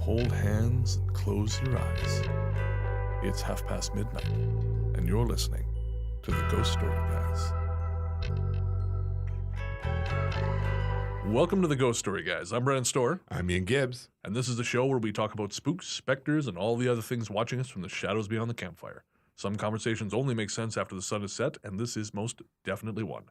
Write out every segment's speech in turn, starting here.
Hold hands and close your eyes. It's midnight, and you're listening to the Ghost Story Guys. Welcome to the Ghost Story Guys. I'm Brennan Storr. I'm Ian Gibbs. And this is the show where we talk about spooks, specters, and all the other things watching us from the shadows beyond the campfire. Some conversations only make sense after the sun is set, and this is most definitely one.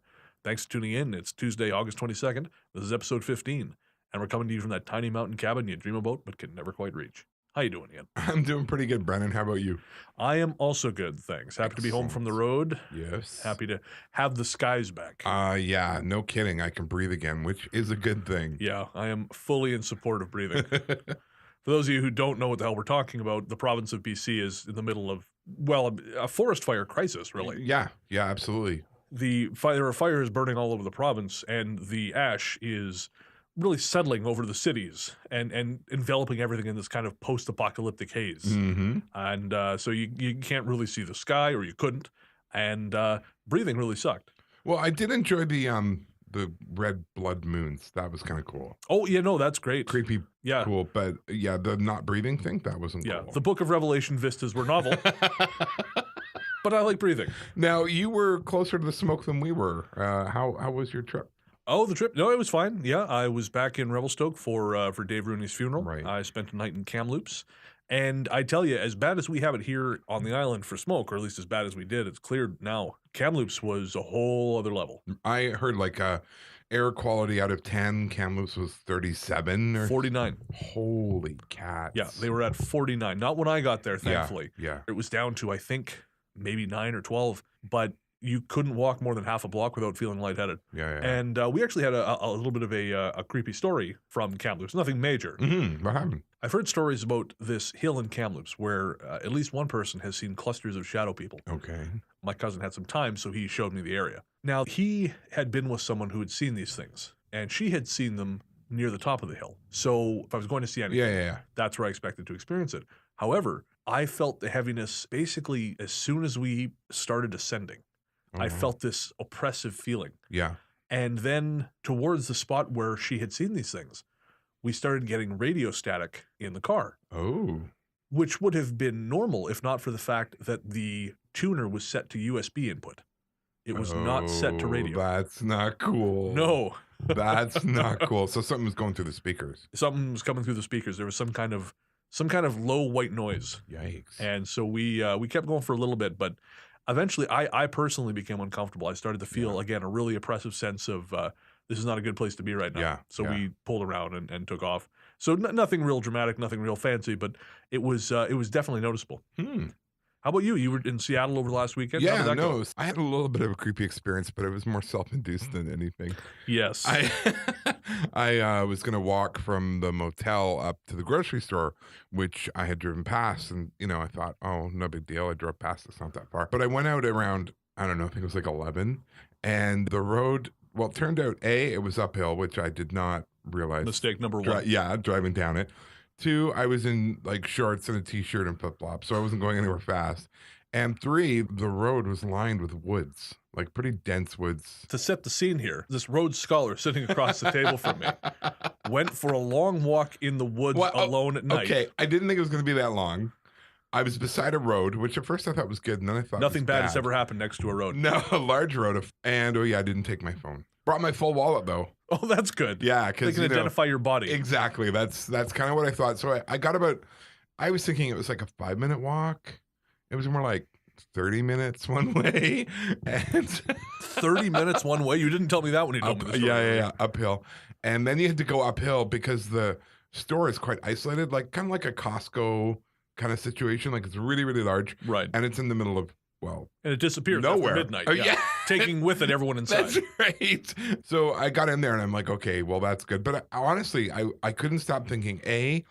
Thanks for tuning in. It's Tuesday, August 22nd. This is episode 15, and we're coming to you from that tiny mountain cabin you dream about but can never quite reach. How you doing, Ian? I'm doing pretty good, Brennan. How about you? I am also good, thanks. Happy to be home from the road. Yes. Happy to have the skies back. Yeah, no kidding. I can breathe again, which is a good thing. Yeah, I am fully in support of breathing. For those of you who don't know what the hell we're talking about, the province of BC is in the middle of, well, a forest fire crisis, really. Yeah, absolutely. There are fires burning all over the province, and the ash is really settling over the cities and enveloping everything in this kind of post-apocalyptic haze. Mm-hmm. And so you can't really see the sky, or you couldn't, and breathing really sucked. Well, I did enjoy the red blood moons. That was kind of cool. Oh, yeah, no, that's great. Creepy, yeah. Cool. But yeah, the not breathing thing, that wasn't cool. The Book of Revelation vistas were novel, but I like breathing. Now, you were closer to the smoke than we were. How was your trip? Oh, the trip? No, it was fine. Yeah, I was back in Revelstoke for Dave Rooney's funeral. Right. I spent a night in Kamloops. And I tell you, as bad as we have it here on the island for smoke, or at least as bad as we did, it's cleared now. Kamloops was a whole other level. I heard like air quality out of 10, Kamloops was 37 or 49. Holy cats. Yeah, they were at 49. Not when I got there, thankfully. Yeah. It was down to, I think, maybe 9 or 12. But you couldn't walk more than half a block without feeling lightheaded. Yeah. And we actually had a little bit of a creepy story from Kamloops. Nothing major. Mm-hmm. What happened? I've heard stories about this hill in Kamloops where at least one person has seen clusters of shadow people. Okay. My cousin had some time, so he showed me the area. Now, he had been with someone who had seen these things, and she had seen them near the top of the hill. So if I was going to see anything, that's where I expected to experience it. However, I felt the heaviness basically as soon as we started ascending. I felt this oppressive feeling. Yeah. And then towards the spot where she had seen these things, we started getting radio static in the car. Oh. Which would have been normal if not for the fact that the tuner was set to USB input. It was not set to radio. That's not cool. No. That's not cool. So something was going through the speakers. Something was coming through the speakers. There was some kind of low white noise. Yikes. And so we kept going for a little bit, but eventually, I personally became uncomfortable. I started to feel, again, a really oppressive sense of this is not a good place to be right now. Yeah, so we pulled around and took off. So nothing real dramatic, nothing real fancy, but it was definitely noticeable. How about you? You were in Seattle over the last weekend? Yeah, no, I had a little bit of a creepy experience, but it was more self-induced than anything. Yes. I was going to walk from the motel up to the grocery store, which I had driven past, and, I thought, oh, no big deal. I drove past. It's not that far. But I went out around, I don't know, I think it was like 11, and the road, well, it turned out, A, it was uphill, which I did not realize. Mistake number one. Driving down it. 2, I was in like shorts and a t-shirt and flip-flops, so I wasn't going anywhere fast. And 3, the road was lined with woods, like pretty dense woods. To set the scene here, this Rhodes Scholar sitting across the table from me went for a long walk in the woods alone at night. Okay, I didn't think it was going to be that long. I was beside a road, which at first I thought was good, and then I thought nothing bad has ever happened next to a road. No, a large road. And I didn't take my phone. Brought my full wallet though. Oh, that's good. Yeah, because they can identify your body. Exactly. That's kind of what I thought. So I got I was thinking it was like a 5-minute walk. It was more like 30 minutes one way. And 30 minutes one way? You didn't tell me that when you told me the story. Yeah, uphill. And then you had to go uphill because the store is quite isolated, like kind of like a Costco kind of situation. Like it's really, really large. Right. And it's in the middle of, and it disappears nowhere. After midnight. Oh, yeah. Taking with it everyone inside. That's right. So I got in there and I'm like, okay, well, that's good. But honestly, I couldn't stop thinking, A,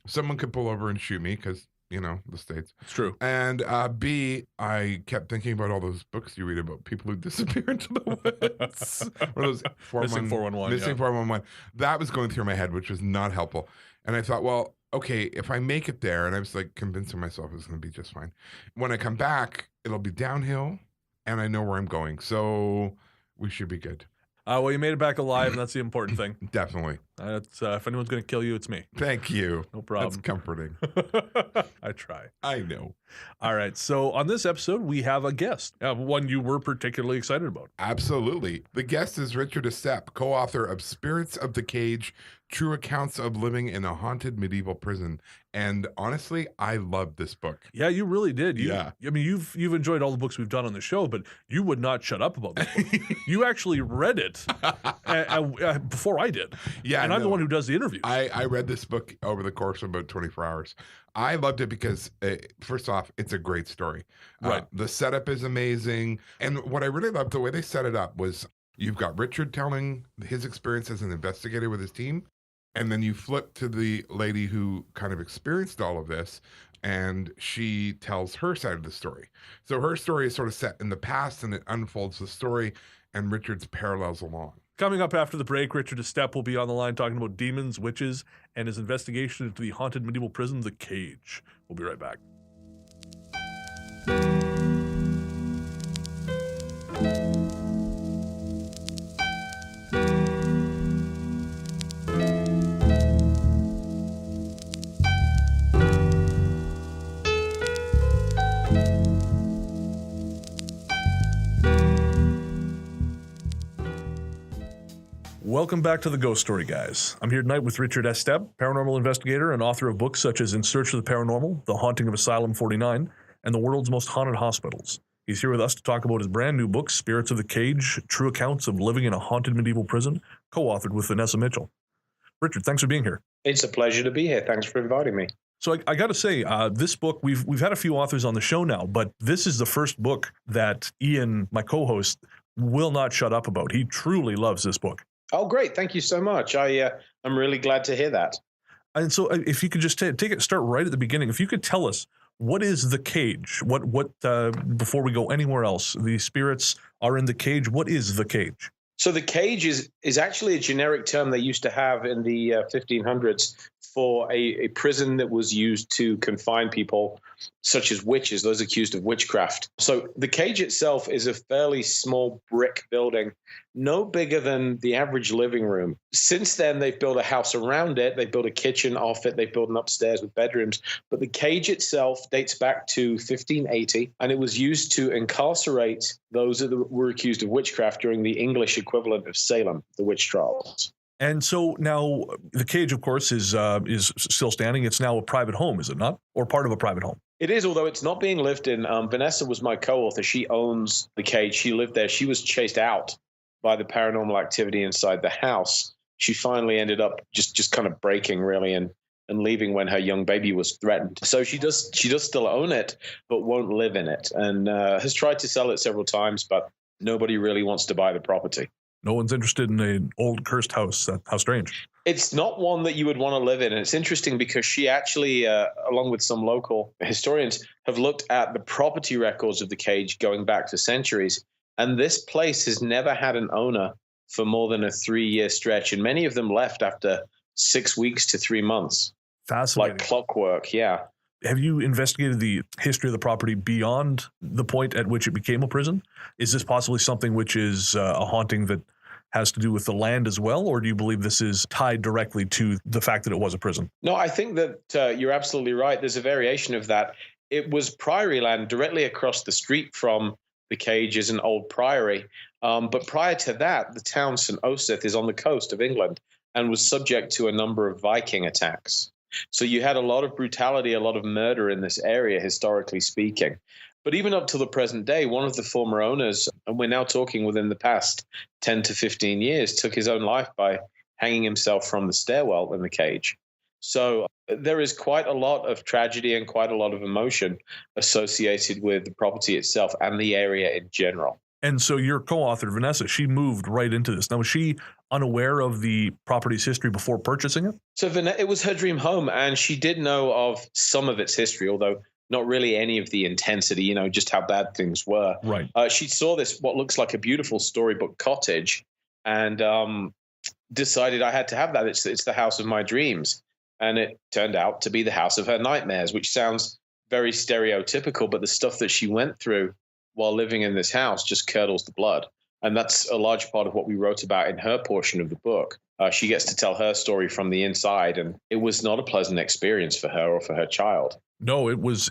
someone could pull over and shoot me because, the States. It's true. And B, I kept thinking about all those books you read about people who disappear into the woods. Or those Missing 411. Missing 411. That was going through my head, which was not helpful. And I thought, well, okay, if I make it there, and I was like convincing myself it was going to be just fine. When I come back, it'll be downhill, and I know where I'm going. So we should be good. Well, you made it back alive, and that's the important thing. Definitely. If anyone's going to kill you, it's me. Thank you. No problem. That's comforting. I try. I know. All right. So on this episode, we have a guest, one you were particularly excited about. Absolutely. The guest is Richard Estep, co-author of Spirits of the Cage, True Accounts of Living in a Haunted Medieval Prison. And honestly, I loved this book. Yeah, you really did. Yeah. I mean, you've enjoyed all the books we've done on the show, but you would not shut up about this book. You actually read it before I did. Yeah. And I'm the one who does the interviews. I read this book over the course of about 24 hours. I loved it because, first off, it's a great story. Right. The setup is amazing. And what I really loved, the way they set it up was you've got Richard telling his experience as an investigator with his team. And then you flip to the lady who kind of experienced all of this, and she tells her side of the story. So her story is sort of set in the past, and it unfolds the story, and Richard's parallels along. Coming up after the break, Richard Estep will be on the line talking about demons, witches, and his investigation into the haunted medieval prison, The Cage. We'll be right back. Welcome back to the Ghost Story Guys. I'm here tonight with Richard Estep, paranormal investigator and author of books such as In Search of the Paranormal, The Haunting of Asylum 49, and The World's Most Haunted Hospitals. He's here with us to talk about his brand new book, Spirits of the Cage, True Accounts of Living in a Haunted Medieval Prison, co-authored with Vanessa Mitchell. Richard, thanks for being here. It's a pleasure to be here. Thanks for inviting me. So I got to say, this book, we've had a few authors on the show now, but this is the first book that Ian, my co-host, will not shut up about. He truly loves this book. Oh, great. Thank you so much. I'm really glad to hear that. And so if you could just start right at the beginning. If you could tell us, what is the cage? What before we go anywhere else, the spirits are in the cage. What is the cage? So the cage is actually a generic term they used to have in the 1500s for a prison that was used to confine people such as witches, those accused of witchcraft. So the cage itself is a fairly small brick building, no bigger than the average living room. Since then, they've built a house around it. They built a kitchen off it. They built an upstairs with bedrooms. But the cage itself dates back to 1580, and it was used to incarcerate those that were accused of witchcraft during the English equivalent of Salem, the witch trials. And so now the cage, of course, is still standing. It's now a private home, is it not? Or part of a private home? It is, although it's not being lived in. Vanessa was my co-author. She owns the cage. She lived there. She was chased out by the paranormal activity inside the house. She finally ended up just kind of breaking, really, and leaving when her young baby was threatened. So she does still own it, but won't live in it, and has tried to sell it several times, but nobody really wants to buy the property. No one's interested in an old cursed house. How strange. It's not one that you would want to live in. And it's interesting because she actually, along with some local historians, have looked at the property records of the cage going back for centuries. And this place has never had an owner for more than a 3-year stretch. And many of them left after 6 weeks to 3 months. Fascinating. Like clockwork, yeah. Have you investigated the history of the property beyond the point at which it became a prison? Is this possibly something which is a haunting that has to do with the land as well, or do you believe this is tied directly to the fact that it was a prison? No, I think that you're absolutely right. There's a variation of that. It was priory land directly across the street from the cage is an old priory. But prior to that, the town St. Osyth is on the coast of England and was subject to a number of Viking attacks. So you had a lot of brutality, a lot of murder in this area, historically speaking. But even up to the present day, one of the former owners, and we're now talking within the past 10 to 15 years, took his own life by hanging himself from the stairwell in the cage. So there is quite a lot of tragedy and quite a lot of emotion associated with the property itself and the area in general. And so your co-author, Vanessa, she moved right into this. Now, was she unaware of the property's history before purchasing it? So it was her dream home, and she did know of some of its history, although not really any of the intensity, just how bad things were. Right. She saw this, what looks like a beautiful storybook cottage, and decided I had to have that. It's the house of my dreams. And it turned out to be the house of her nightmares, which sounds very stereotypical, but the stuff that she went through while living in this house just curdles the blood. And that's a large part of what we wrote about in her portion of the book. She gets to tell her story from the inside, and it was not a pleasant experience for her or for her child. No, it was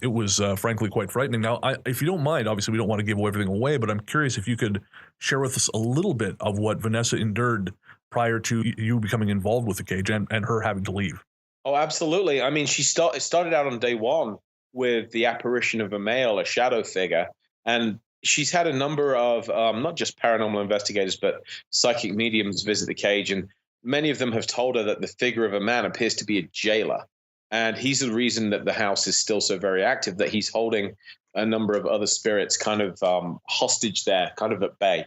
frankly quite frightening. Now, if you don't mind, obviously we don't want to give everything away, but I'm curious if you could share with us a little bit of what Vanessa endured prior to you becoming involved with the cage and her having to leave. Oh, absolutely. I mean, it started out on day one with the apparition of a male, a shadow figure, and she's had a number of not just paranormal investigators, but psychic mediums visit the cage, and many of them have told her that the figure of a man appears to be a jailer. And he's the reason that the house is still so very active, that he's holding a number of other spirits kind of hostage there, kind of at bay.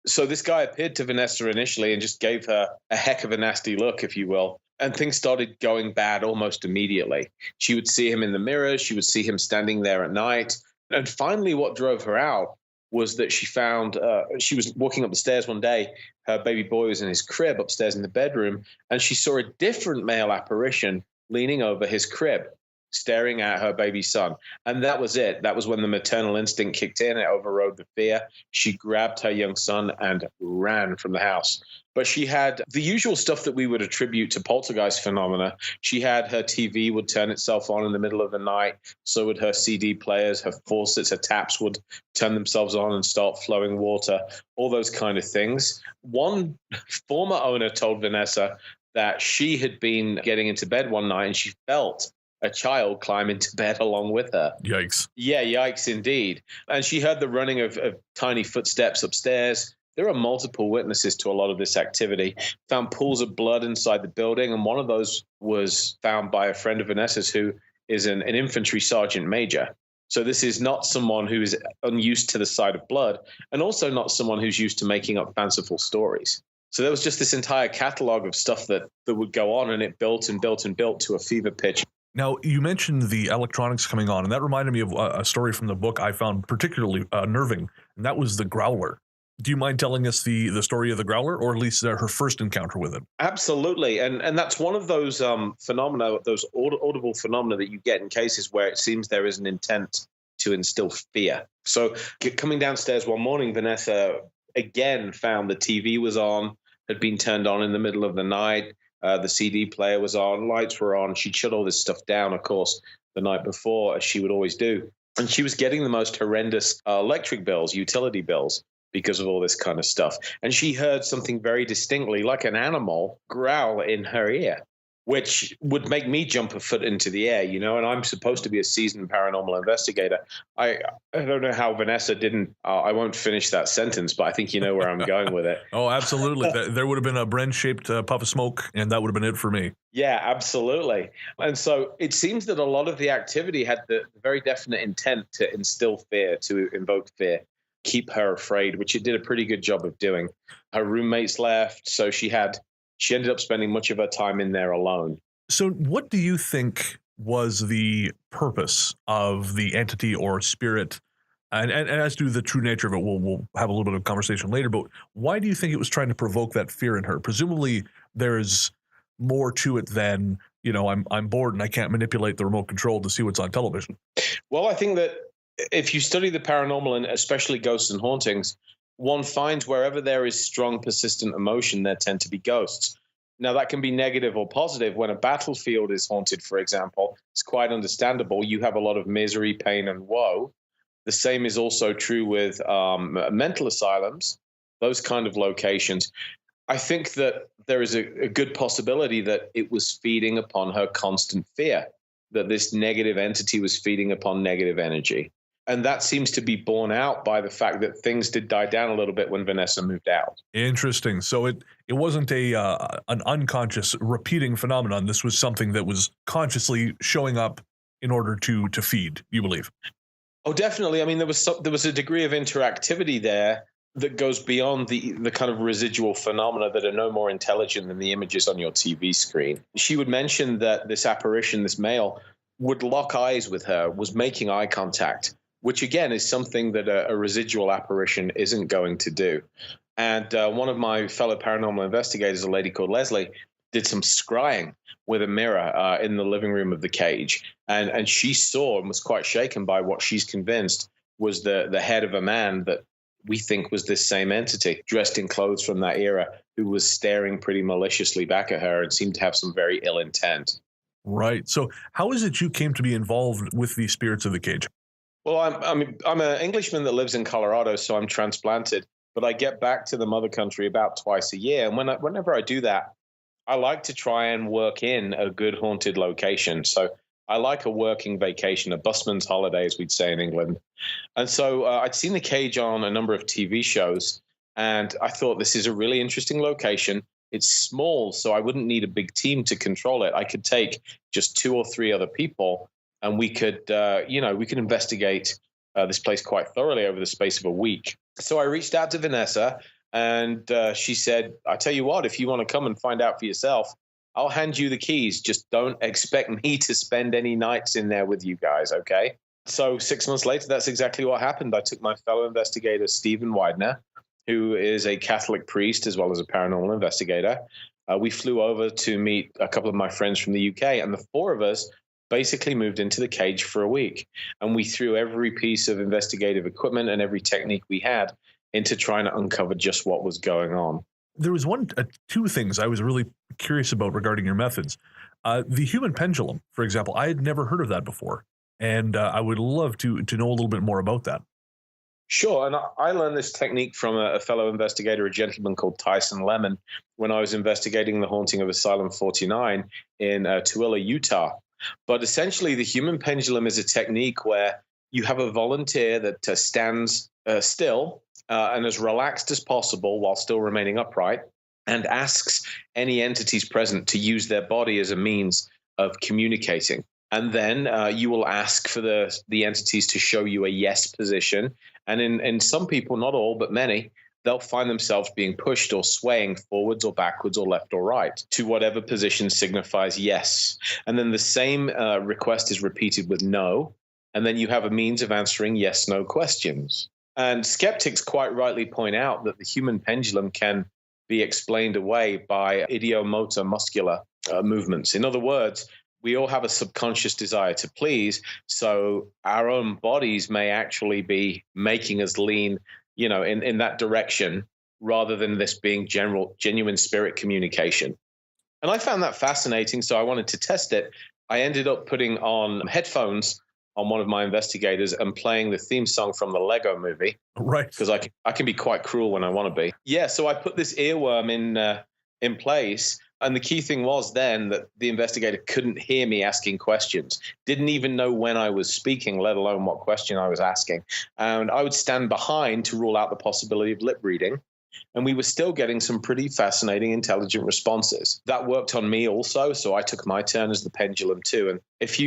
So this guy appeared to Vanessa initially and just gave her a heck of a nasty look, if you will. And things started going bad almost immediately. She would see him in the mirror. She would see him standing there at night. And finally, what drove her out was that she found she was walking up the stairs one day. Her baby boy was in his crib upstairs in the bedroom, and she saw a different male apparition leaning over his crib, staring at her baby son. And that was it. That was when the maternal instinct kicked in. It overrode the fear. She grabbed her young son and ran from the house. But she had the usual stuff that we would attribute to poltergeist phenomena. She had her TV would turn itself on in the middle of the night. So would her CD players, her faucets, her taps would turn themselves on and start flowing water, all those kind of things. One former owner told Vanessa that she had been getting into bed one night and she felt a child climb into bed along with her. Yikes. Yeah, yikes indeed. And she heard the running of tiny footsteps upstairs. There are multiple witnesses to a lot of this activity. Found pools of blood inside the building, and one of those was found by a friend of Vanessa's who is an infantry sergeant major. So this is not someone who is unused to the sight of blood, and also not someone who's used to making up fanciful stories. So there was just this entire catalog of stuff that would go on, and it built and built and built to a fever pitch. Now, you mentioned the electronics coming on, and that reminded me of a story from the book I found particularly unnerving, and that was the Growler. Do you mind telling us the story of the Growler, or at least her first encounter with it? Absolutely. And that's one of those phenomena, those audible phenomena that you get in cases where it seems there is an intent to instill fear. So coming downstairs one morning, Vanessa again found the TV was on, had been turned on in the middle of the night. The CD player was on, lights were on. She'd shut all this stuff down, of course, the night before, as she would always do. And she was getting the most horrendous electric bills, utility bills, because of all this kind of stuff. And she heard something very distinctly, like an animal, growl in her ear, which would make me jump a foot into the air, you know, and I'm supposed to be a seasoned paranormal investigator. I don't know how Vanessa didn't, I won't finish that sentence, but I think you know where I'm going with it. Oh, absolutely. There would have been a Bren-shaped puff of smoke, and that would have been it for me. Yeah, absolutely. And so it seems that a lot of the activity had the very definite intent to instill fear, to invoke fear, keep her afraid, which it did a pretty good job of doing. Her roommates left, so she ended up spending much of her time in there alone. So what do you think was the purpose of the entity or spirit? And as to the true nature of it, we'll have a little bit of conversation later, but why do you think it was trying to provoke that fear in her? Presumably there's more to it than, you know, I'm bored and I can't manipulate the remote control to see what's on television. Well, I think that if you study the paranormal, and especially ghosts and hauntings, one finds wherever there is strong, persistent emotion, there tend to be ghosts. Now, that can be negative or positive. When a battlefield is haunted, for example, it's quite understandable. You have a lot of misery, pain, and woe. The same is also true with mental asylums, those kind of locations. I think that there is a good possibility that it was feeding upon her constant fear, that this negative entity was feeding upon negative energy. And that seems to be borne out by the fact that things did die down a little bit when Vanessa moved out. Interesting. So it wasn't an unconscious repeating phenomenon. This was something that was consciously showing up in order to feed, you believe? Oh, definitely. I mean, there was a degree of interactivity there that goes beyond the kind of residual phenomena that are no more intelligent than the images on your TV screen. She would mention that this apparition, this male, would lock eyes with her, was making eye contact, which again is something that a residual apparition isn't going to do. And one of my fellow paranormal investigators, a lady called Leslie, did some scrying with a mirror in the living room of the cage. And she saw and was quite shaken by what she's convinced was the head of a man that we think was this same entity dressed in clothes from that era who was staring pretty maliciously back at her and seemed to have some very ill intent. Right. So how is it you came to be involved with the spirits of the cage? Well, I'm an Englishman that lives in Colorado, so I'm transplanted, but I get back to the mother country about twice a year. And whenever I do that, I like to try and work in a good haunted location. So I like a working vacation, a busman's holiday, as we'd say in England. And so I'd seen the cage on a number of TV shows, and I thought this is a really interesting location. It's small, so I wouldn't need a big team to control it. I could take just 2 or 3 other people, and we could investigate this place quite thoroughly over the space of a week. So I reached out to Vanessa, and she said, I tell you what, if you want to come and find out for yourself, I'll hand you the keys. Just don't expect me to spend any nights in there with you guys, okay? So 6 months later, that's exactly what happened. I took my fellow investigator, Stephen Widener, who is a Catholic priest as well as a paranormal investigator. We flew over to meet a couple of my friends from the UK, and the 4 of us basically moved into the cage for a week. And we threw every piece of investigative equipment and every technique we had into trying to uncover just what was going on. There was two things I was really curious about regarding your methods. The human pendulum, for example, I had never heard of that before. And I would love to know a little bit more about that. Sure. And I learned this technique from a fellow investigator, a gentleman called Tyson Lemon, when I was investigating the haunting of Asylum 49 in Tooele, Utah. But essentially, the human pendulum is a technique where you have a volunteer that stands still and as relaxed as possible while still remaining upright, and asks any entities present to use their body as a means of communicating. And then you will ask for the entities to show you a yes position. And in some people, not all, but many, they'll find themselves being pushed or swaying forwards or backwards or left or right to whatever position signifies yes. And then the same request is repeated with no. And then you have a means of answering yes/no questions. And skeptics quite rightly point out that the human pendulum can be explained away by ideomotor muscular movements. In other words, we all have a subconscious desire to please, so our own bodies may actually be making us lean, in that direction, rather than this being genuine spirit communication. And I found that fascinating, so I wanted to test it. I ended up putting on headphones on one of my investigators and playing the theme song from the Lego movie. Right. Because I can be quite cruel when I want to be. Yeah, so I put this earworm in place. And the key thing was then that the investigator couldn't hear me asking questions, didn't even know when I was speaking, let alone what question I was asking. And I would stand behind to rule out the possibility of lip reading. And we were still getting some pretty fascinating, intelligent responses. That worked on me also, so I took my turn as the pendulum too. And if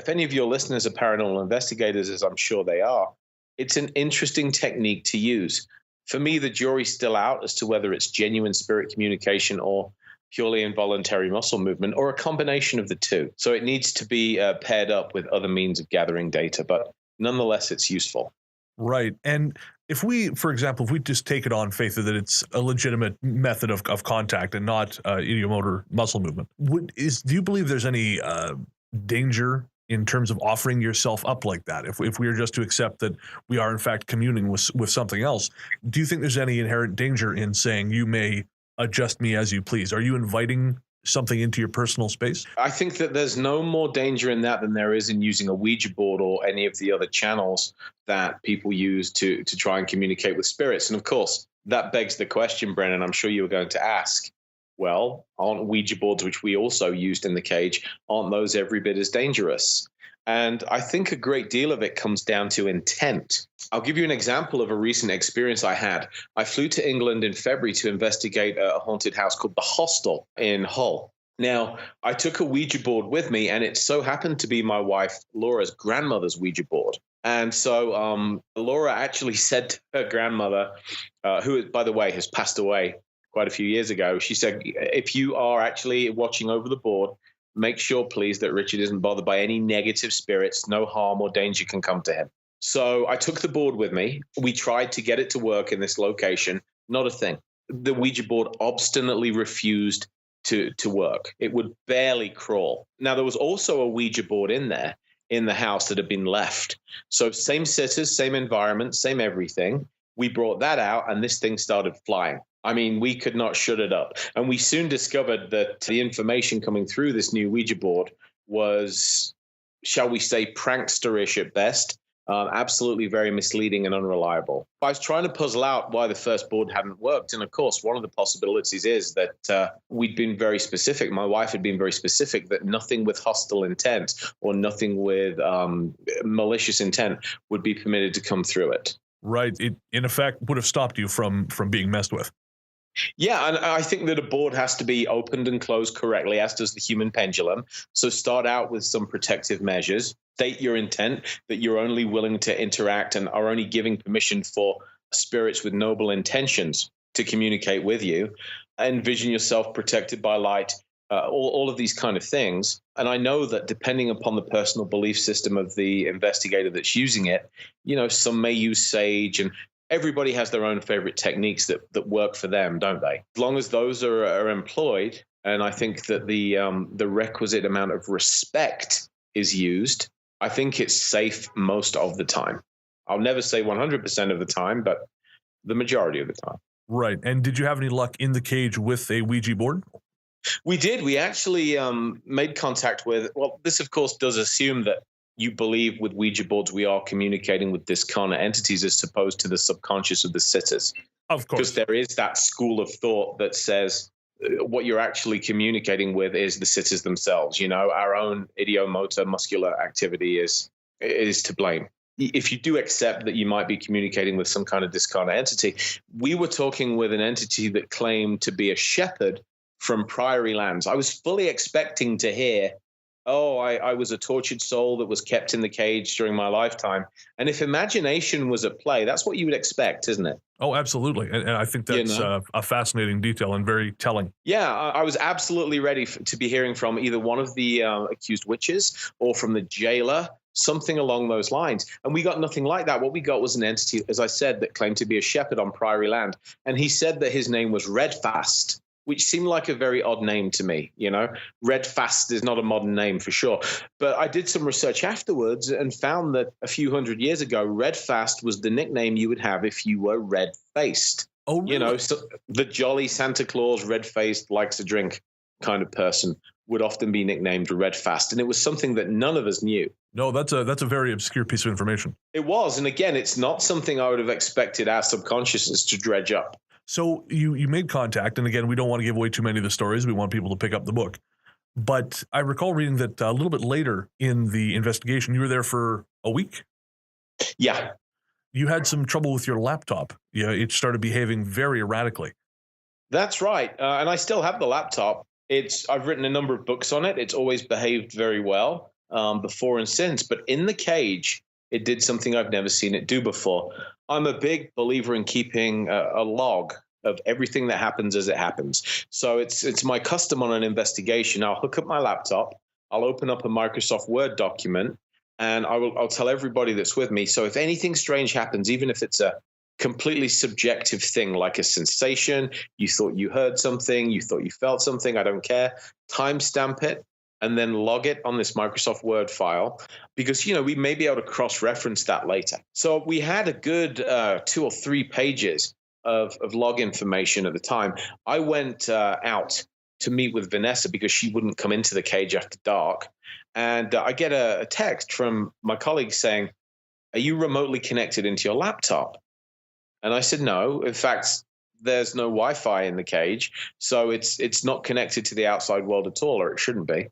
any of your listeners are paranormal investigators, as I'm sure they are, it's an interesting technique to use. For me, the jury's still out as to whether it's genuine spirit communication or purely involuntary muscle movement, or a combination of the two. So it needs to be paired up with other means of gathering data, but nonetheless, it's useful. Right. And if we just take it on faith that it's a legitimate method of contact and not ideomotor muscle movement, do you believe there's any danger in terms of offering yourself up like that? If we are just to accept that we are in fact communing with something else, do you think there's any inherent danger in saying you may adjust me as you please? Are you inviting something into your personal space? I think that there's no more danger in that than there is in using a Ouija board or any of the other channels that people use to try and communicate with spirits. And of course, that begs the question, Brennan, I'm sure you were going to ask, well, aren't Ouija boards, which we also used in the cage, aren't those every bit as dangerous? And I think a great deal of it comes down to intent. I'll give you an example of a recent experience I had. I flew to England in February to investigate a haunted house called The Hostel in Hull. Now, I took a Ouija board with me, and it so happened to be my wife Laura's grandmother's Ouija board. And so Laura actually said to her grandmother, who, by the way, has passed away quite a few years ago, she said, if you are actually watching over the board, make sure, please, that Richard isn't bothered by any negative spirits. No harm or danger can come to him. So I took the board with me. We tried to get it to work in this location. Not a thing. The Ouija board obstinately refused to work. It would barely crawl. Now, there was also a Ouija board in there in the house that had been left. So same sitters, same environment, same everything. We brought that out, and this thing started flying. I mean, we could not shut it up. And we soon discovered that the information coming through this new Ouija board was, shall we say, prankster-ish at best. Absolutely very misleading and unreliable. I was trying to puzzle out why the first board hadn't worked. And of course, one of the possibilities is that we'd been very specific. My wife had been very specific that nothing with hostile intent or nothing with malicious intent would be permitted to come through it. Right. It, in effect, would have stopped you from being messed with. Yeah, and I think that a board has to be opened and closed correctly, as does the human pendulum. So start out with some protective measures. State your intent, that you're only willing to interact and are only giving permission for spirits with noble intentions to communicate with you. Envision yourself protected by light, all of these kind of things. And I know that depending upon the personal belief system of the investigator that's using it, some may use sage, and everybody has their own favorite techniques that work for them, don't they? As long as those are employed, and I think that the requisite amount of respect is used, I think it's safe most of the time. I'll never say 100% of the time, but the majority of the time. Right. And did you have any luck in the cage with a Ouija board? We did. We actually made contact with, well, this of course does assume that you believe with Ouija boards we are communicating with discarnate entities as opposed to the subconscious of the sitters. Of course. Because there is that school of thought that says what you're actually communicating with is the sitters themselves. Our own idiomotor muscular activity is to blame. If you do accept that you might be communicating with some kind of discarnate entity, we were talking with an entity that claimed to be a shepherd from priory lands. I was fully expecting to hear, I was a tortured soul that was kept in the cage during my lifetime. And if imagination was at play, that's what you would expect, isn't it? Oh, absolutely. And I think that's a fascinating detail and very telling. Yeah, I was absolutely ready to be hearing from either one of the accused witches or from the jailer, something along those lines. And we got nothing like that. What we got was an entity, as I said, that claimed to be a shepherd on priory land. And he said that his name was Redfast, which seemed like a very odd name to me. Redfast is not a modern name for sure. But I did some research afterwards and found that a few hundred years ago, Redfast was the nickname you would have if you were red-faced. Oh, really? So the jolly Santa Claus, red-faced, likes a drink kind of person would often be nicknamed Redfast. And it was something that none of us knew. No, that's a very obscure piece of information. It was. And again, it's not something I would have expected our subconsciousness to dredge up. So you made contact, and again, we don't want to give away too many of the stories. We want people to pick up the book. But I recall reading that a little bit later in the investigation, you were there for a week? Yeah. You had some trouble with your laptop. Yeah, it started behaving very erratically. That's right. And I still have the laptop. I've written a number of books on it. It's always behaved very well before and since. But in the cage, it did something I've never seen it do before. I'm a big believer in keeping a log of everything that happens as it happens. So it's my custom on an investigation. I'll hook up my laptop. I'll open up a Microsoft Word document, and I'll tell everybody that's with me. So if anything strange happens, even if it's a completely subjective thing like a sensation, you thought you heard something, you thought you felt something, I don't care, timestamp it, and then log it on this Microsoft Word file, because, we may be able to cross-reference that later. So we had a good 2 or 3 pages of log information at the time. I went out to meet with Vanessa because she wouldn't come into the cage after dark. And I get a text from my colleague saying, "Are you remotely connected into your laptop?" And I said, "No. In fact, there's no Wi-Fi in the cage, so it's not connected to the outside world at all, or it shouldn't be."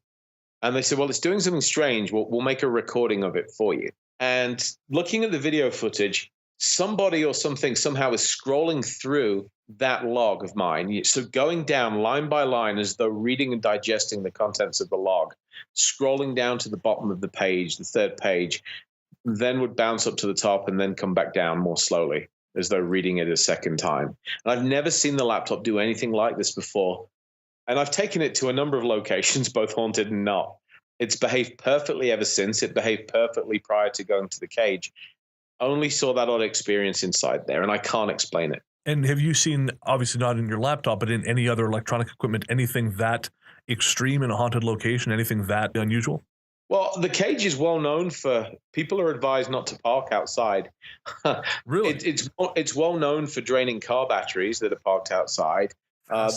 And they said, "Well, it's doing something strange. We'll make a recording of it for you." And looking at the video footage, somebody or something somehow is scrolling through that log of mine. So going down line by line as though reading and digesting the contents of the log, scrolling down to the bottom of the page, the third page, then would bounce up to the top and then come back down more slowly as though reading it a second time. And I've never seen the laptop do anything like this before. And I've taken it to a number of locations, both haunted and not. It's behaved perfectly ever since. It behaved perfectly prior to going to the cage. Only saw that odd experience inside there, and I can't explain it. And have you seen, obviously not in your laptop, but in any other electronic equipment, anything that extreme in a haunted location, anything that unusual? Well, the cage is well known for people are advised not to park outside. Really? It's well known for draining car batteries that are parked outside.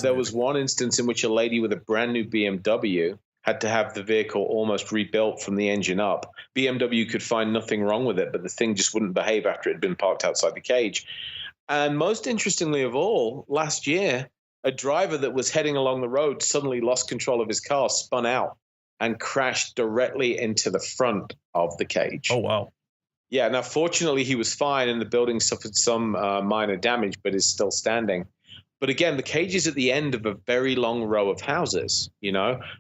There was one instance in which a lady with a brand new BMW had to have the vehicle almost rebuilt from the engine up. BMW could find nothing wrong with it, but the thing just wouldn't behave after it had been parked outside the cage. And most interestingly of all, last year, a driver that was heading along the road suddenly lost control of his car, spun out, and crashed directly into the front of the cage. Oh, wow. Yeah, now fortunately he was fine and the building suffered some minor damage, but is still standing. But again, the cage is at the end of a very long row of houses, In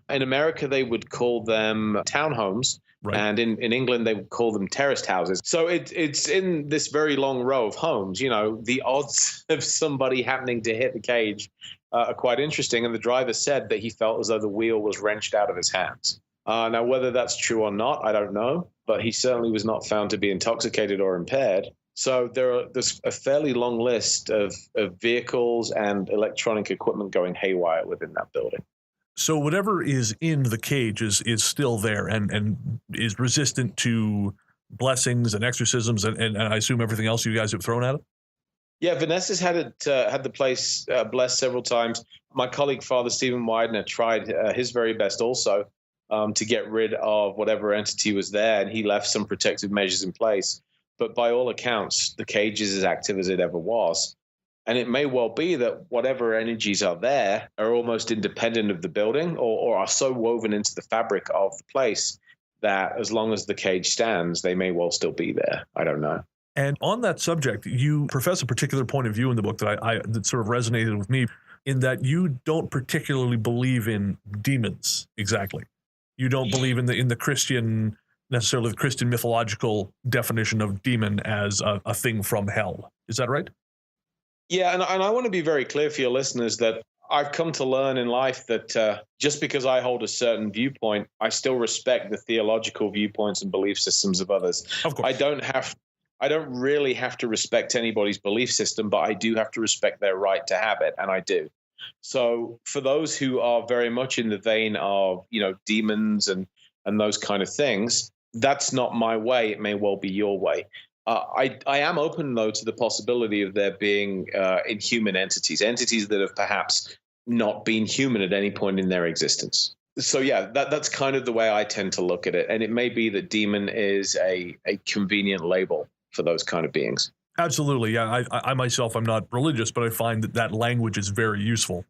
America, they would call them townhomes. Right. And in England, they would call them terraced houses. So it's in this very long row of homes. The odds of somebody happening to hit the cage are quite interesting. And the driver said that he felt as though the wheel was wrenched out of his hands. Now, whether that's true or not, I don't know. But he certainly was not found to be intoxicated or impaired. So there's a fairly long list of vehicles and electronic equipment going haywire within that building. So whatever is in the cage is still there and is resistant to blessings and exorcisms and I assume everything else you guys have thrown at it? Yeah, Vanessa's had the place blessed several times. My colleague, Father Stephen Widener, tried his very best also to get rid of whatever entity was there, and he left some protective measures in place. But by all accounts, the cage is as active as it ever was. And it may well be that whatever energies are there are almost independent of the building or are so woven into the fabric of the place that as long as the cage stands, they may well still be there. I don't know. And on that subject, you profess a particular point of view in the book that sort of resonated with me, in that you don't particularly believe in demons exactly. You don't believe in the Christian, necessarily the Christian mythological definition of demon as a thing from hell. Is that right? Yeah, and I want to be very clear for your listeners that I've come to learn in life that just because I hold a certain viewpoint, I still respect the theological viewpoints and belief systems of others. Of course. I don't really have to respect anybody's belief system, but I do have to respect their right to have it, and I do. So for those who are very much in the vein of, demons and those kind of things, that's not my way. It may well be your way. I am open, though, to the possibility of there being inhuman entities that have perhaps not been human at any point in their existence. So, yeah, that's kind of the way I tend to look at it. And it may be that demon is a convenient label for those kind of beings. Absolutely. Yeah, I myself, I'm not religious, but I find that language is very useful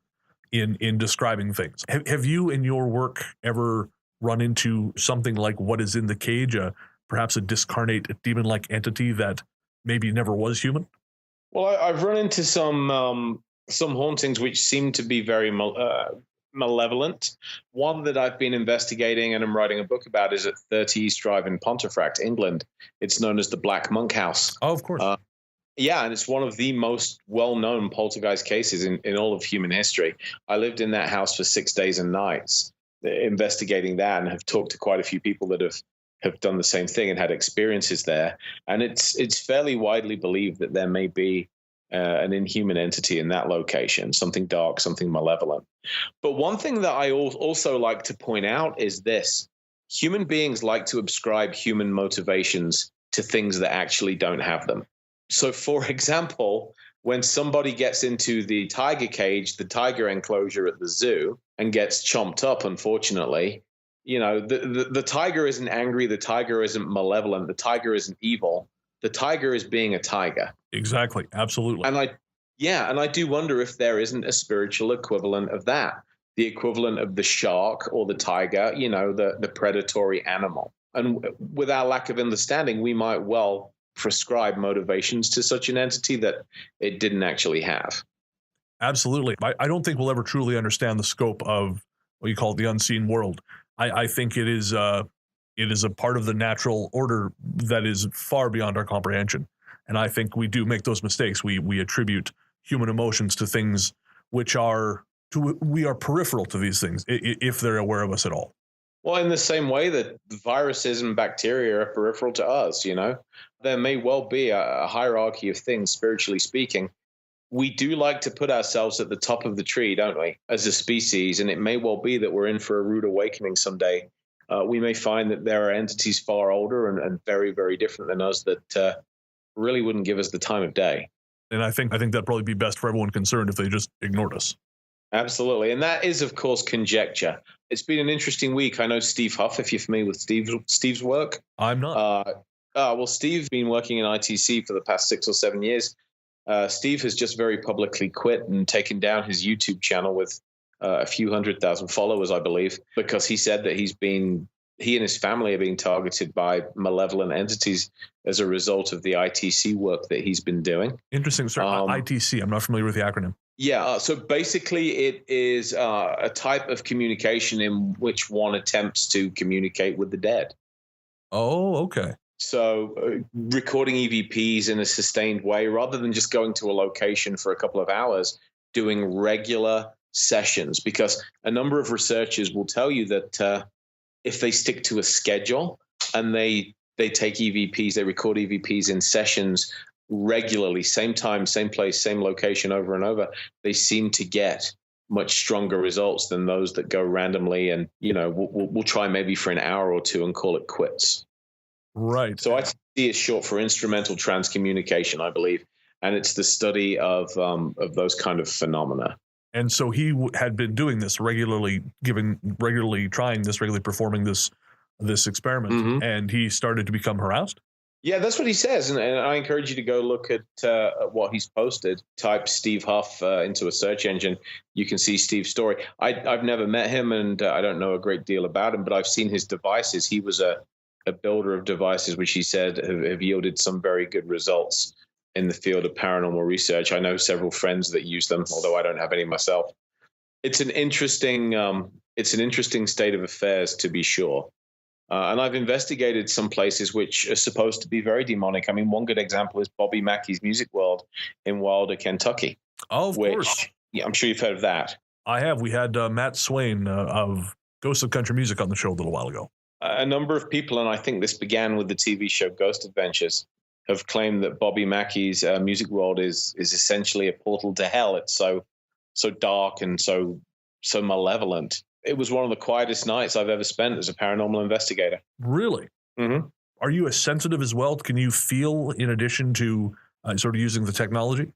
in describing things. Have you in your work ever run into something like what is in the cage, perhaps a discarnate demon-like entity that maybe never was human? Well, I've run into some hauntings which seem to be very malevolent. One that I've been investigating and I'm writing a book about is at 30 East Drive in Pontefract, England. It's known as the Black Monk House. Oh, of course. Yeah, and it's one of the most well-known poltergeist cases in all of human history. I lived in that house for 6 days and nights investigating that and have talked to quite a few people that have done the same thing and had experiences there. And it's fairly widely believed that there may be an inhuman entity in that location, something dark, something malevolent. But one thing that I also like to point out is this. Human beings like to ascribe human motivations to things that actually don't have them. So, for example, when somebody gets into the tiger cage, the tiger enclosure at the zoo, and gets chomped up, unfortunately, the tiger isn't angry, the tiger isn't malevolent, the tiger isn't evil. The tiger is being a tiger. Exactly. Absolutely. And I do wonder if there isn't a spiritual equivalent of that, the equivalent of the shark or the tiger, the predatory animal. And with our lack of understanding, we might well prescribe motivations to such an entity that it didn't actually have. Absolutely. I don't think we'll ever truly understand the scope of what you call the unseen world. I think it is a part of the natural order that is far beyond our comprehension. And I think we do make those mistakes. We attribute human emotions to things we are peripheral to these things, if they're aware of us at all. Well, in the same way that viruses and bacteria are peripheral to us, there may well be a hierarchy of things, spiritually speaking. We do like to put ourselves at the top of the tree, don't we, as a species? And it may well be that we're in for a rude awakening someday we may find that there are entities far older and very, very different than us that really wouldn't give us the time of day. And I think that'd probably be best for everyone concerned if they just ignored us. Absolutely. And that is, of course, conjecture. It's been an interesting week. I know Steve Huff, if you're familiar with Steve's work. I'm not. Well, Steve's been working in ITC for the past 6 or 7 years. Steve has just very publicly quit and taken down his YouTube channel with a few 100,000 followers, I believe, because he said that he and his family are being targeted by malevolent entities as a result of the ITC work that he's been doing. Interesting. Sorry, ITC. I'm not familiar with the acronym. Yeah. So basically it is a type of communication in which one attempts to communicate with the dead. Oh, okay. So recording EVPs in a sustained way, rather than just going to a location for a couple of hours, doing regular sessions, because a number of researchers will tell you that if they stick to a schedule and they take EVPs, they record EVPs in sessions regularly, same time, same place, same location over and over, they seem to get much stronger results than those that go randomly and, we'll try maybe for an hour or two and call it quits. Right. So ITC is short for instrumental transcommunication, I believe, and it's the study of those kind of phenomena. And so he had been doing this regularly, performing this experiment, and he started to become harassed. Yeah, that's what he says, and I encourage you to go look at what he's posted. Type Steve Huff into a search engine. You can see Steve's story. I've never met him, and I don't know a great deal about him, but I've seen his devices. He was a builder of devices, which he said have yielded some very good results in the field of paranormal research. I know several friends that use them, although I don't have any myself. It's an interesting state of affairs, to be sure. And I've investigated some places which are supposed to be very demonic. I mean, one good example is Bobby Mackey's Music World in Wilder, Kentucky. Oh, of course. Yeah, I'm sure you've heard of that. I have. We had Matt Swain of Ghosts of Country Music on the show a little while ago. A number of people, and I think this began with the TV show Ghost Adventures, have claimed that Bobby Mackey's Music World is essentially a portal to hell. It's so dark and so malevolent. It was one of the quietest nights I've ever spent as a paranormal investigator. Really? Mm-hmm. Are you as sensitive as well? Can you feel in addition to sort of using the technology?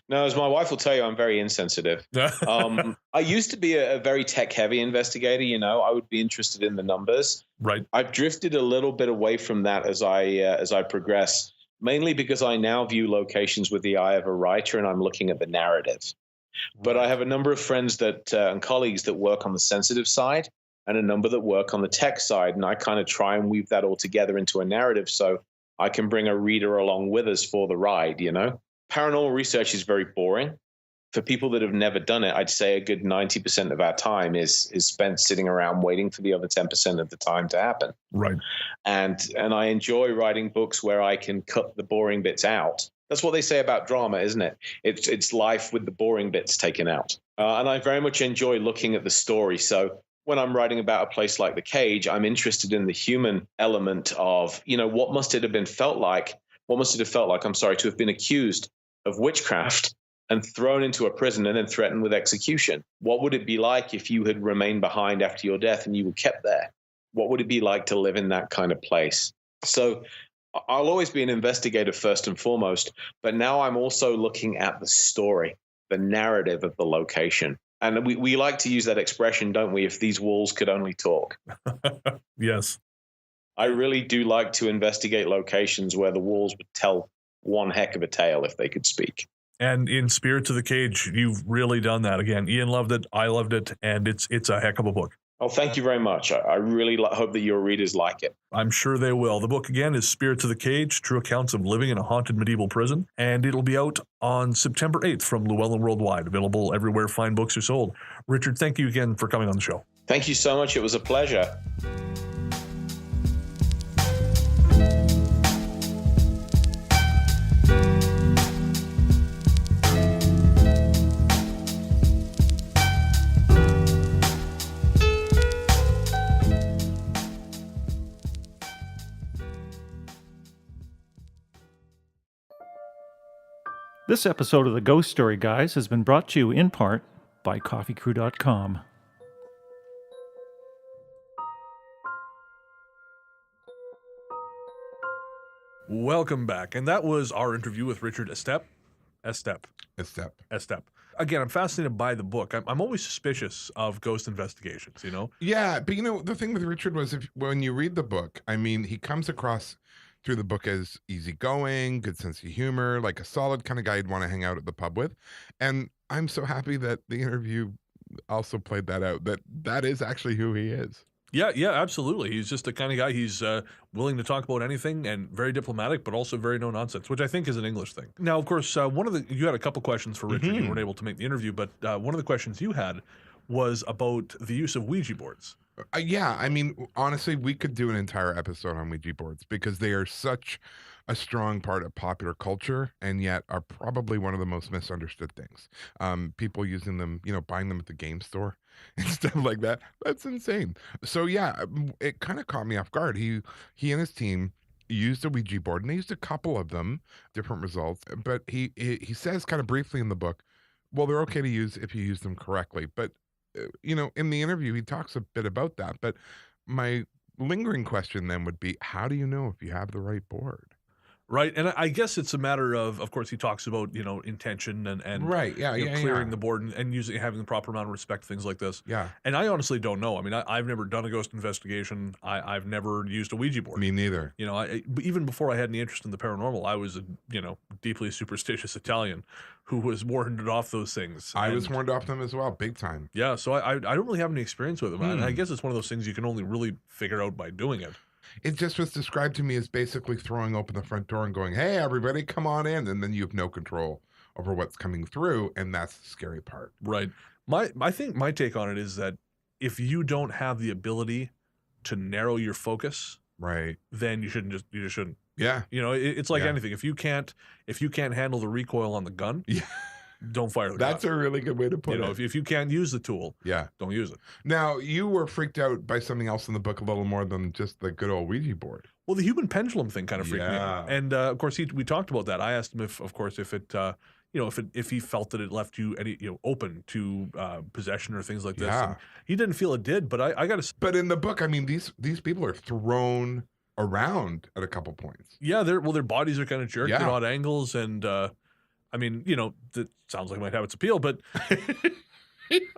No, as my wife will tell you, I'm very insensitive. I used to be a very tech-heavy investigator. I would be interested in the numbers. Right. I've drifted a little bit away from that as I progress, mainly because I now view locations with the eye of a writer, and I'm looking at the narrative. Right. But I have a number of friends and colleagues that work on the sensitive side, and a number that work on the tech side, and I kind of try and weave that all together into a narrative so I can bring a reader along with us for the ride. Paranormal research is very boring. For people that have never done it, I'd say a good 90% of our time is spent sitting around waiting for the other 10% of the time to happen. Right. And I enjoy writing books where I can cut the boring bits out. That's what they say about drama, isn't it? It's life with the boring bits taken out. And I very much enjoy looking at the story. So when I'm writing about a place like the Cage, I'm interested in the human element of, what must it have felt like, to have been accused of witchcraft and thrown into a prison and then threatened with execution. What would it be like if you had remained behind after your death and you were kept there? What would it be like to live in that kind of place? So I'll always be an investigator first and foremost, but now I'm also looking at the story, the narrative of the location. And we like to use that expression, don't we? If these walls could only talk. Yes. I really do like to investigate locations where the walls would tell one heck of a tale if they could speak. And in Spirits of the Cage, you've really done that again. Ian loved it. I loved it. And it's a heck of a book. Oh, thank you very much. I really hope that your readers like it. I'm sure they will. The book, again, is Spirits of the Cage, True Accounts of Living in a Haunted Medieval Prison. And it'll be out on September 8th from Llewellyn Worldwide, available everywhere fine books are sold. Richard, thank you again for coming on the show. Thank you so much. It was a pleasure. This episode of the Ghost Story Guys has been brought to you in part by coffeecrew.com. Welcome back. And that was our interview with Richard Estep. Estep. Again, I'm fascinated by the book. I'm always suspicious of ghost investigations, you know? Yeah, but you know, the thing with Richard was when you read the book, I mean, he comes across through the book as easygoing, good sense of humor, like a solid kind of guy you'd want to hang out at the pub with. And I'm so happy that the interview also played that out, that is actually who he is. Yeah, absolutely. He's just the kind of guy, he's willing to talk about anything and very diplomatic, but also very no-nonsense, which I think is an English thing. Now, of course, you had a couple questions for Richard. You weren't able to make the interview, but one of the questions you had was about the use of Ouija boards. Yeah, I mean, honestly, we could do an entire episode on Ouija boards because they are such a strong part of popular culture and yet are probably one of the most misunderstood things. People using them, you know, buying them at the game store and stuff like that. That's insane. So yeah, it kind of caught me off guard. He and his team used a Ouija board, and they used a couple of them, different results. But he says kind of briefly in the book, well, they're okay to use if you use them correctly. But you know, in the interview, he talks a bit about that. But my lingering question then would be, how do you know if you have the right board? Right, and I guess it's a matter of course, he talks about, you know, intention and right, clearing the board and having the proper amount of respect, things like this. Yeah, and I honestly don't know. I mean, I've never done a ghost investigation. I've never used a Ouija board. Me neither. You know, but even before I had any interest in the paranormal, I was a deeply superstitious Italian who was warned off those things. I was warned off them as well, big time. Yeah, so I don't really have any experience with them. And I guess it's one of those things you can only really figure out by doing it. It just was described to me as basically throwing open the front door and going, hey, everybody, come on in. And then you have no control over what's coming through. And that's the scary part. Right. I think my take on it is that if you don't have the ability to narrow your focus, right, then you just shouldn't. Yeah. You know, it's like anything. If you can't handle the recoil on the gun, don't fire the gun. That's a really good way to put it. You know, if you can't use the tool, don't use it. Now, you were freaked out by something else in the book a little more than just the good old Ouija board. Well, the human pendulum thing kind of freaked me out. And of course, we talked about that. I asked him if he felt that it left you open to possession or things like this. And he didn't feel it did, but I got to. But in the book, I mean, these people are thrown around at a couple points. Yeah, their bodies are kind of jerked at odd angles, and I mean, you know, that sounds like it might have its appeal, but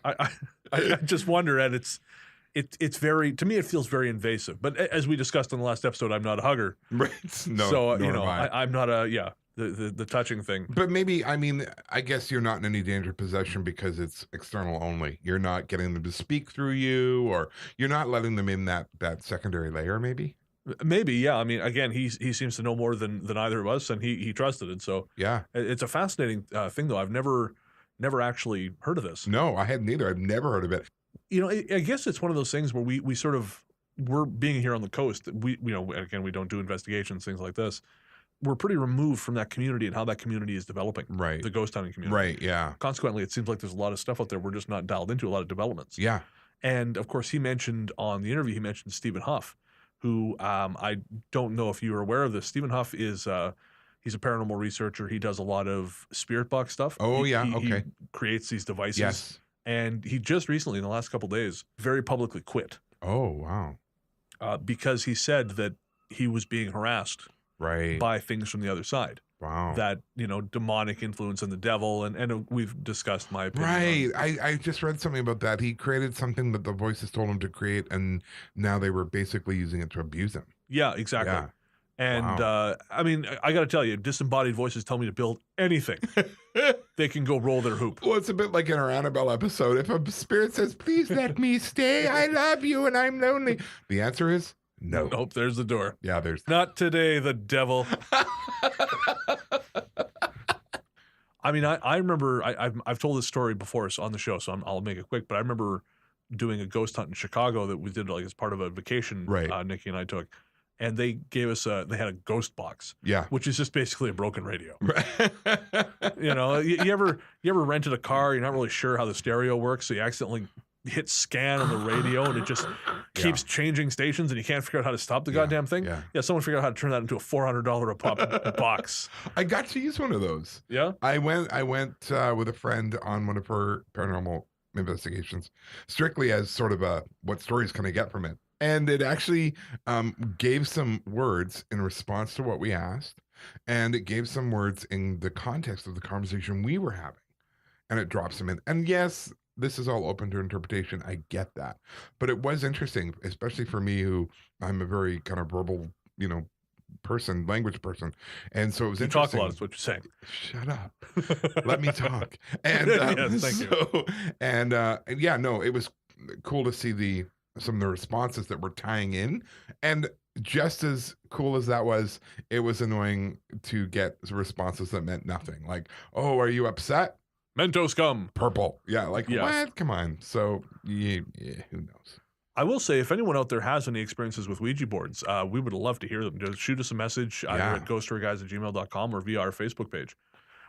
I just wonder, and it's very, to me, it feels very invasive. But as we discussed in the last episode, I'm not a hugger, right? No, so you know, I'm not the touching thing. But maybe, I mean, I guess you're not in any danger of possession because it's external only. You're not getting them to speak through you, or you're not letting them in that secondary layer, maybe. Maybe, yeah. I mean, again, he seems to know more than either of us, and he trusted it. So yeah, it's a fascinating thing, though. I've never actually heard of this. No, I hadn't either. I've never heard of it. You know, I guess it's one of those things where we're being here on the coast. We don't do investigations, things like this. We're pretty removed from that community and how that community is developing. Right. The ghost hunting community. Right. Yeah. Consequently, it seems like there's a lot of stuff out there we're just not dialed into. A lot of developments. Yeah. And of course, he mentioned on the interview, Stephen Huff, who I don't know if you are aware of this. Stephen Huff is he's a paranormal researcher. He does a lot of spirit box stuff. Oh, He creates these devices. Yes. And he just recently, in the last couple of days, very publicly quit. Oh, wow. Because he said that he was being harassed by things from the other side. Wow. That, you know, demonic influence and the devil. And we've discussed my opinion. Right. I just read something about that. He created something that the voices told him to create, and now they were basically using it to abuse him. Yeah, exactly. Yeah. And I mean, I got to tell you, disembodied voices tell me to build anything. They can go roll their hoop. Well, it's a bit like in our Annabelle episode. If a spirit says, please let me stay, I love you and I'm lonely, the answer is no. Nope, there's the door. Yeah, there's. Not today, the devil. I mean, I remember, I've told this story before on the show, so I'll make it quick, but I remember doing a ghost hunt in Chicago that we did like as part of a vacation Nikki and I took. And they gave us they had a ghost box, which is just basically a broken radio. You know, you ever rented a car? You're not really sure how the stereo works, so you accidentally hit scan on the radio, and it just keeps changing stations, and you can't figure out how to stop the goddamn thing. Yeah, someone figured out how to turn that into a $400 a pop box. I got to use one of those. Yeah, I went with a friend on one of her paranormal investigations, strictly as sort of a what stories can I get from it And it actually gave some words in response to what we asked. And it gave some words in the context of the conversation we were having. And it drops them in. And yes, this is all open to interpretation. I get that. But it was interesting, especially for me, who I'm a very kind of verbal, language person. And so it was interesting. You talk a lot, is what you're saying. Shut up. Let me talk. And yes, thank you. And yeah, no, it was cool to see some of the responses that were tying in. And just as cool as that was, it was annoying to get responses that meant nothing. Like, oh, are you upset? Mento scum. Purple. Yeah, like, what? Come on. So, yeah, who knows? I will say, if anyone out there has any experiences with Ouija boards, we would love to hear them. Just shoot us a message either at ghoststoryguys@gmail.com or via our Facebook page.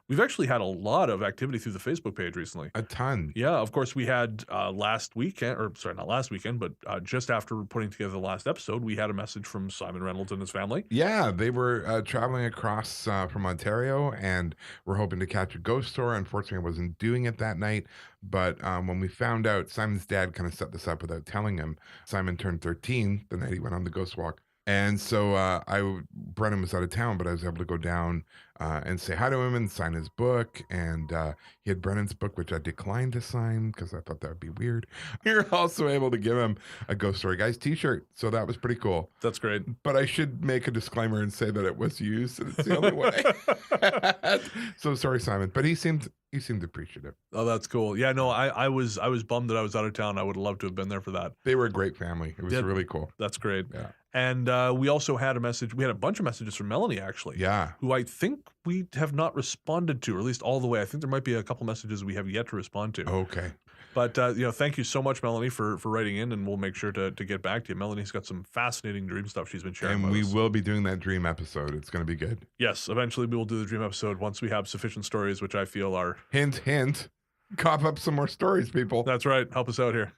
We've actually had a lot of activity through the Facebook page recently. A ton. Yeah, of course, we had last weekend, or sorry, not last weekend, but just after putting together the last episode, we had a message from Simon Reynolds and his family. Yeah, they were traveling across from Ontario and were hoping to catch a ghost tour. Unfortunately, I wasn't doing it that night. But when we found out, Simon's dad kind of set this up without telling him. Simon turned 13 the night he went on the ghost walk. And so Brennan was out of town, but I was able to go down and say hi to him and sign his book. And he had Brennan's book, which I declined to sign because I thought that would be weird. We were also able to give him a Ghost Story Guys t-shirt. So that was pretty cool. That's great. But I should make a disclaimer and say that it was used. And it's the only way. So sorry, Simon. But he seemed appreciative. Oh, that's cool. Yeah, no, I was bummed that I was out of town. I would have loved to have been there for that. They were a great family. It was really cool. That's great. Yeah. And we also had a message. We had a bunch of messages from Melanie, actually. Yeah. Who I think we have not responded to, or at least all the way. I think there might be a couple messages we have yet to respond to. Okay. But, thank you so much, Melanie, for writing in, and we'll make sure to get back to you. Melanie's got some fascinating dream stuff she's been sharing with us. And we will be doing that dream episode. It's going to be good. Yes, eventually we will do the dream episode once we have sufficient stories, which I feel are... Hint, hint. Cough up some more stories, people. That's right. Help us out here.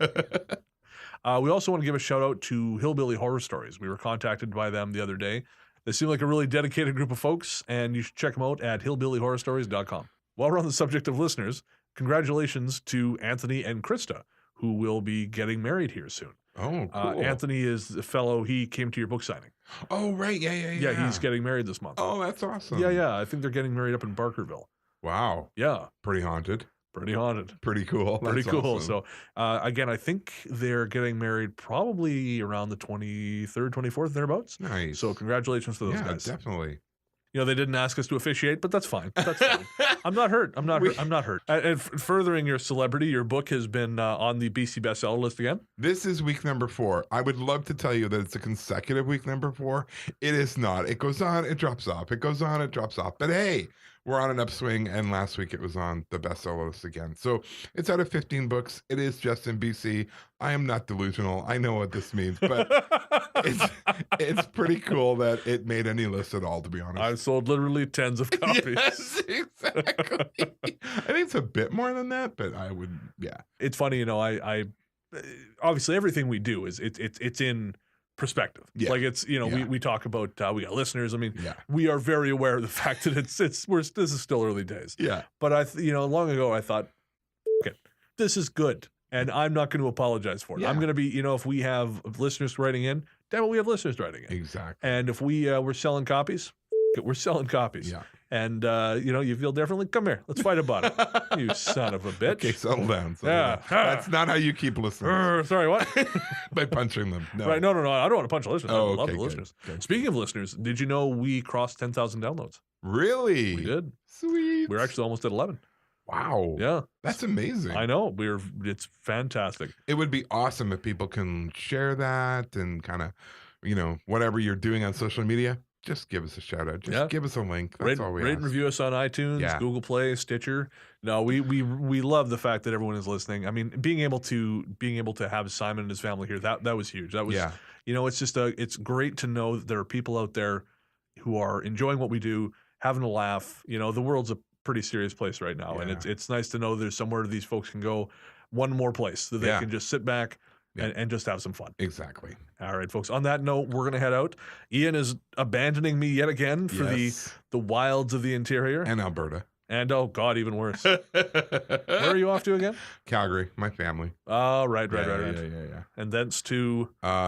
We also want to give a shout out to Hillbilly Horror Stories. We were contacted by them the other day. They seem like a really dedicated group of folks, and you should check them out at hillbillyhorrorstories.com. While we're on the subject of listeners, congratulations to Anthony and Krista, who will be getting married here soon. Oh, cool. Anthony is the fellow, he came to your book signing. Oh, right. Yeah. Yeah, he's getting married this month. Oh, that's awesome. Yeah. I think they're getting married up in Barkerville. Wow. Yeah. Pretty haunted. Pretty haunted. Pretty cool. Pretty That's cool. Awesome. So, again, I think they're getting married probably around the 23rd, 24th, thereabouts. Nice. So, congratulations to those yeah, guys. Definitely. They didn't ask us to officiate, but that's fine. That's fine. I'm not hurt. I'm not hurt. And furthering your celebrity, your book has been on the BC bestseller list again. This is week number 4. I would love to tell you that it's a consecutive week number 4. It is not. It goes on, it drops off. It goes on, it drops off. But hey, we're on an upswing, and last week it was on the bestseller list again. So it's out of 15 books. It is just in BC. I am not delusional. I know what this means, but it's pretty cool that it made any list at all, to be honest. I've sold literally tens of copies. Yes, exactly. I think it's a bit more than that, but I would, yeah. It's funny, I obviously everything we do is it's in perspective. Yeah. Like it's, we talk about, we got listeners. I mean, we are very aware of the fact that this is still early days. Yeah. But long ago I thought, okay, this is good. And I'm not going to apologize for it. Yeah. I'm going to be, if we have listeners writing in, damn it, we have listeners writing in. Exactly. And if we're selling copies, we're selling copies. Yeah. And, you feel differently? Come here. Let's fight about it. You son of a bitch. Okay, settle down. Yeah. That's not how you keep listening. Sorry, what? By punching them. No. Right. No. I don't want to punch the listeners. Oh, I love okay, the good, listeners. good. Speaking of listeners, did you know we crossed 10,000 downloads? Really? We did. Sweet. We're actually almost at 11. Wow. Yeah. That's amazing. I know. It's fantastic. It would be awesome if people can share that and kind of, whatever you're doing on social media, just give us a shout out. Just give us a link. That's all we rate ask. and review us on iTunes, Google Play, Stitcher. No, we love the fact that everyone is listening. I mean, being able to have Simon and his family here, that was huge. That was, it's just it's great to know that there are people out there who are enjoying what we do, having a laugh. The world's a pretty serious place right now, and it's nice to know there's somewhere these folks can go, one more place that they can just sit back and just have some fun. Exactly. All right, folks. On that note, we're gonna head out. Ian is abandoning me yet again for the wilds of the interior and Alberta. And, oh, God, even worse. Where are you off to again? Calgary, my family. Oh, right. Yeah. And thence to?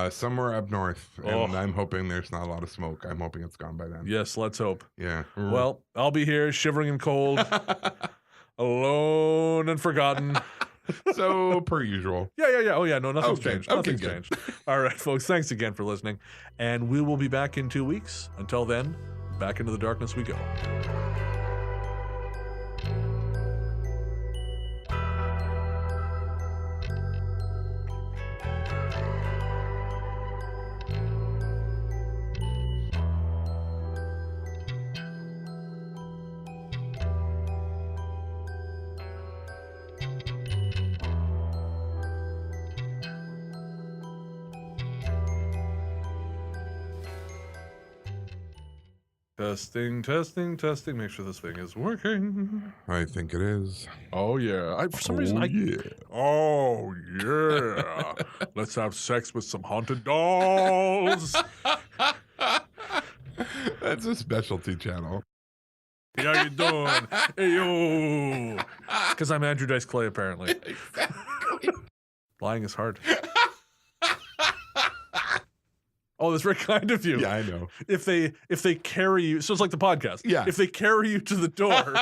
Somewhere up north. And I'm hoping there's not a lot of smoke. I'm hoping it's gone by then. Yes, let's hope. Yeah. Well, I'll be here shivering and cold, alone and forgotten. So, per usual. Yeah. Oh, yeah, no, nothing's changed. Nothing's good. changed. All right, folks, thanks again for listening. And we will be back in 2 weeks. Until then, back into the darkness we go. Testing. Make sure this thing is working. I think it is. Oh, yeah. For some reason, Oh, yeah. Let's have sex with some haunted dolls. That's a specialty channel. How you doing? Hey, yo. Because I'm Andrew Dice Clay, apparently. Exactly. Lying is hard. Oh, that's very kind of you. Yeah, I know. If they carry you, so it's like the podcast. Yeah. If they carry you to the door,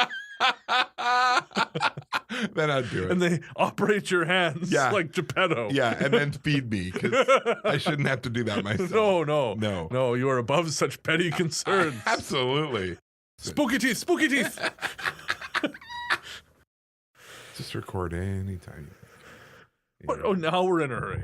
then I'd do it. and they operate your hands like Geppetto. Yeah, and then feed me, because I shouldn't have to do that myself. No, you are above such petty concerns. Absolutely. Spooky teeth. Just record anytime. Oh, now we're in a hurry.